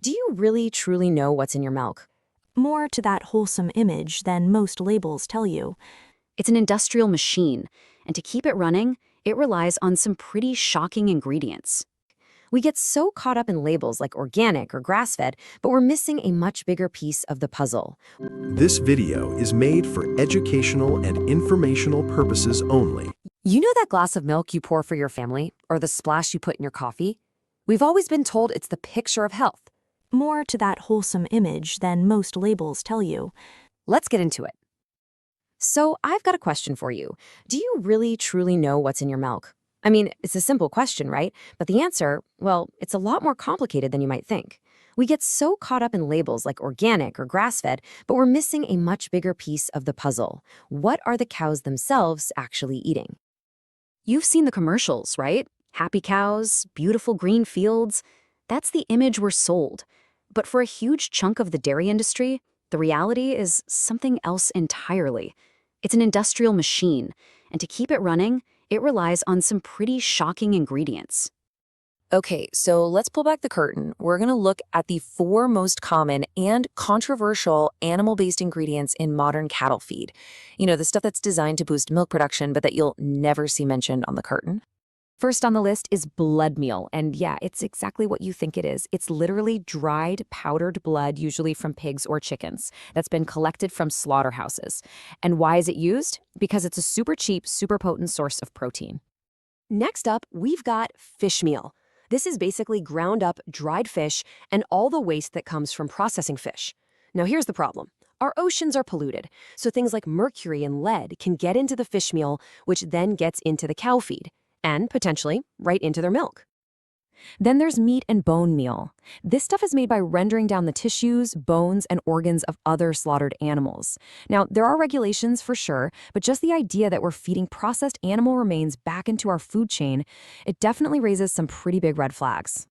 Do you really truly know what's in your milk? More to that wholesome image than most labels tell you. It's an industrial machine, and to keep it running, it relies on some pretty shocking ingredients. We get so caught up in labels like organic or grass-fed, but we're missing a much bigger piece of the puzzle. This video is made for educational and informational purposes only. You know that glass of milk you pour for your family, or the splash you put in your coffee? We've always been told it's the picture of health. More to that wholesome image than most labels tell you. Let's get into it. So I've got a question for you. Do you really truly know what's in your milk? I mean, it's a simple question, right? But the answer, well, it's a lot more complicated than you might think. We get so caught up in labels like organic or grass-fed, but we're missing a much bigger piece of the puzzle. What are the cows themselves actually eating? You've seen the commercials, right? Happy cows, beautiful green fields. That's the image we're sold. But for a huge chunk of the dairy industry, the reality is something else entirely. It's an industrial machine, and to keep it running, it relies on some pretty shocking ingredients. Okay, so let's pull back the curtain. We're going to look at the 4 most common and controversial animal-based ingredients in modern cattle feed. You know, the stuff that's designed to boost milk production, but that you'll never see mentioned on the curtain. First on the list is blood meal, and yeah, it's exactly what you think it is. It's literally dried, powdered blood, usually from pigs or chickens, that's been collected from slaughterhouses. And why is it used? Because it's a super cheap, super potent source of protein. Next up, we've got fish meal. This is basically ground up, dried fish and all the waste that comes from processing fish. Now here's the problem. Our oceans are polluted, so things like mercury and lead can get into the fish meal, which then gets into the cow feed, and potentially right into their milk. Then there's meat and bone meal. This stuff is made by rendering down the tissues, bones, and organs of other slaughtered animals. Now, there are regulations for sure, but just the idea that we're feeding processed animal remains back into our food chain, it definitely raises some pretty big red flags.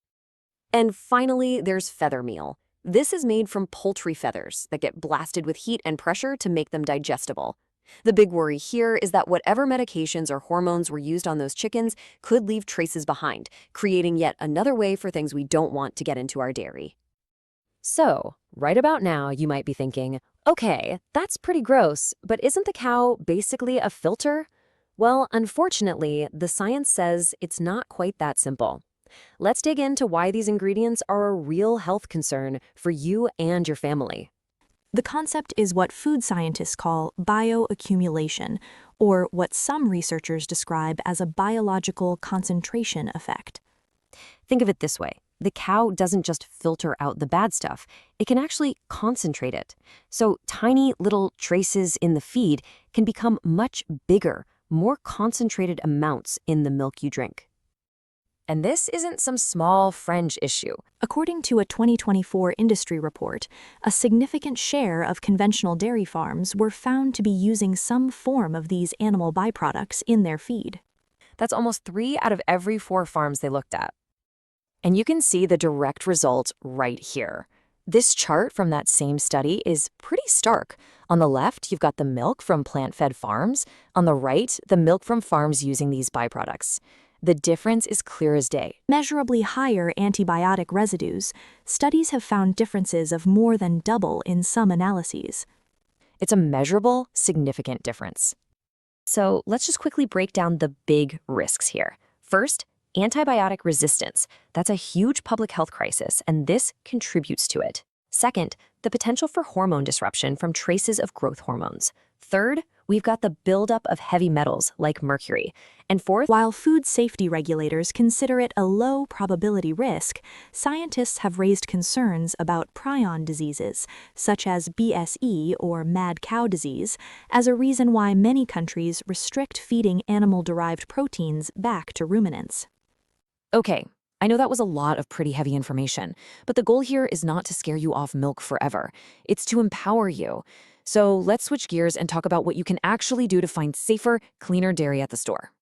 And finally, there's feather meal. This is made from poultry feathers that get blasted with heat and pressure to make them digestible. The big worry here is that whatever medications or hormones were used on those chickens could leave traces behind, creating yet another way for things we don't want to get into our dairy. So, right about now, you might be thinking, okay, that's pretty gross, but isn't the cow basically a filter? Well, unfortunately, the science says it's not quite that simple. Let's dig into why these ingredients are a real health concern for you and your family. The concept is what food scientists call bioaccumulation, or what some researchers describe as a biological concentration effect. Think of it this way. The cow doesn't just filter out the bad stuff, it can actually concentrate it. So tiny little traces in the feed can become much bigger, more concentrated amounts in the milk you drink. And this isn't some small fringe issue. According to a 2024 industry report, a significant share of conventional dairy farms were found to be using some form of these animal byproducts in their feed. That's almost 3 out of every 4 farms they looked at. And you can see the direct result right here. This chart from that same study is pretty stark. On the left, you've got the milk from plant-fed farms. On the right, the milk from farms using these byproducts. The difference is clear as day. Measurably higher antibiotic residues, studies have found differences of more than double in some analyses. It's a measurable, significant difference. So let's just quickly break down the big risks here. First, antibiotic resistance. That's a huge public health crisis, and this contributes to it. Second, the potential for hormone disruption from traces of growth hormones. Third, we've got the buildup of heavy metals like mercury. And fourth, while food safety regulators consider it a low probability risk, scientists have raised concerns about prion diseases, such as BSE or mad cow disease, as a reason why many countries restrict feeding animal-derived proteins back to ruminants. Okay, I know that was a lot of pretty heavy information, but the goal here is not to scare you off milk forever. It's to empower you. So let's switch gears and talk about what you can actually do to find safer, cleaner dairy at the store.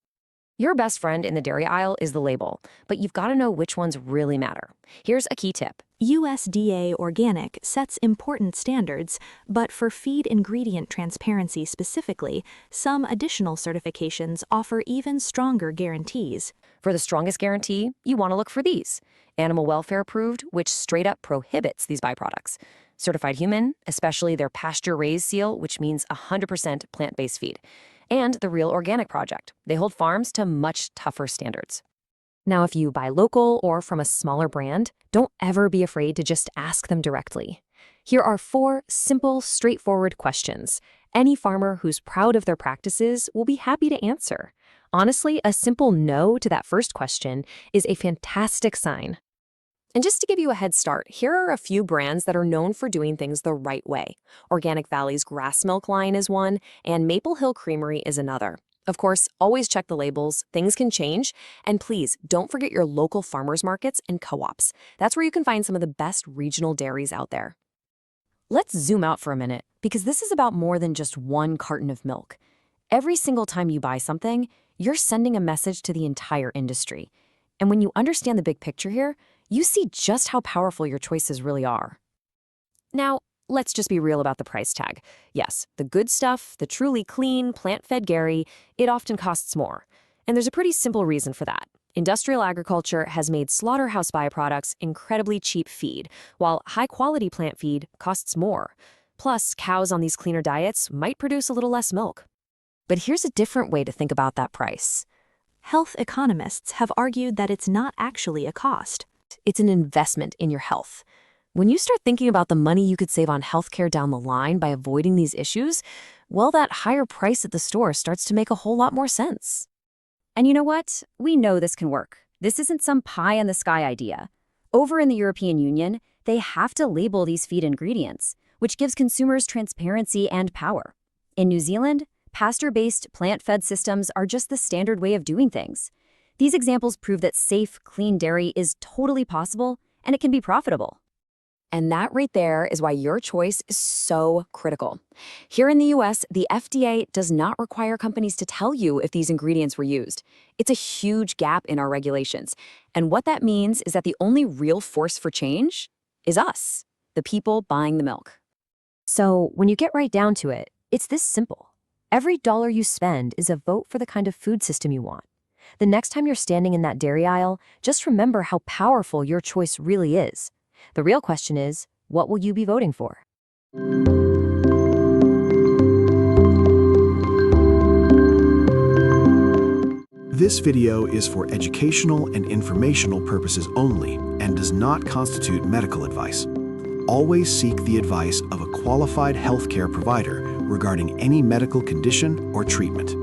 Your best friend in the dairy aisle is the label, but you've got to know which ones really matter. Here's a key tip. USDA Organic sets important standards, but for feed ingredient transparency specifically, some additional certifications offer even stronger guarantees. For the strongest guarantee, you want to look for these. Animal welfare approved, which straight up prohibits these byproducts. Certified human, especially their pasture-raised seal, which means 100% plant-based feed. And the Real Organic Project. They hold farms to much tougher standards. Now, if you buy local or from a smaller brand, don't ever be afraid to just ask them directly. Here are 4 simple, straightforward questions. Any farmer who's proud of their practices will be happy to answer. Honestly, a simple no to that first question is a fantastic sign. And just to give you a head start, here are a few brands that are known for doing things the right way. Organic Valley's grass milk line is one, and Maple Hill Creamery is another. Of course, always check the labels, things can change, and please don't forget your local farmers markets and co-ops. That's where you can find some of the best regional dairies out there. Let's zoom out for a minute, because this is about more than just one carton of milk. Every single time you buy something, you're sending a message to the entire industry. And when you understand the big picture here, you see just how powerful your choices really are. Now, let's just be real about the price tag. Yes, the good stuff, the truly clean, plant-fed dairy, it often costs more. And there's a pretty simple reason for that. Industrial agriculture has made slaughterhouse byproducts incredibly cheap feed, while high-quality plant feed costs more. Plus, cows on these cleaner diets might produce a little less milk. But here's a different way to think about that price. Health economists have argued that it's not actually a cost. It's an investment in your health. When you start thinking about the money you could save on healthcare down the line by avoiding these issues, well, that higher price at the store starts to make a whole lot more sense. And you know what? We know this can work. This isn't some pie-in-the-sky idea. Over in the European Union, they have to label these feed ingredients, which gives consumers transparency and power. In New Zealand, pasture-based, plant-fed systems are just the standard way of doing things. These examples prove that safe, clean dairy is totally possible, and it can be profitable. And that right there is why your choice is so critical. Here in the US, the FDA does not require companies to tell you if these ingredients were used. It's a huge gap in our regulations. And what that means is that the only real force for change is us, the people buying the milk. So when you get right down to it, it's this simple. Every dollar you spend is a vote for the kind of food system you want. The next time you're standing in that dairy aisle, just remember how powerful your choice really is. The real question is, what will you be voting for? This video is for educational and informational purposes only and does not constitute medical advice. Always seek the advice of a qualified healthcare provider regarding any medical condition or treatment.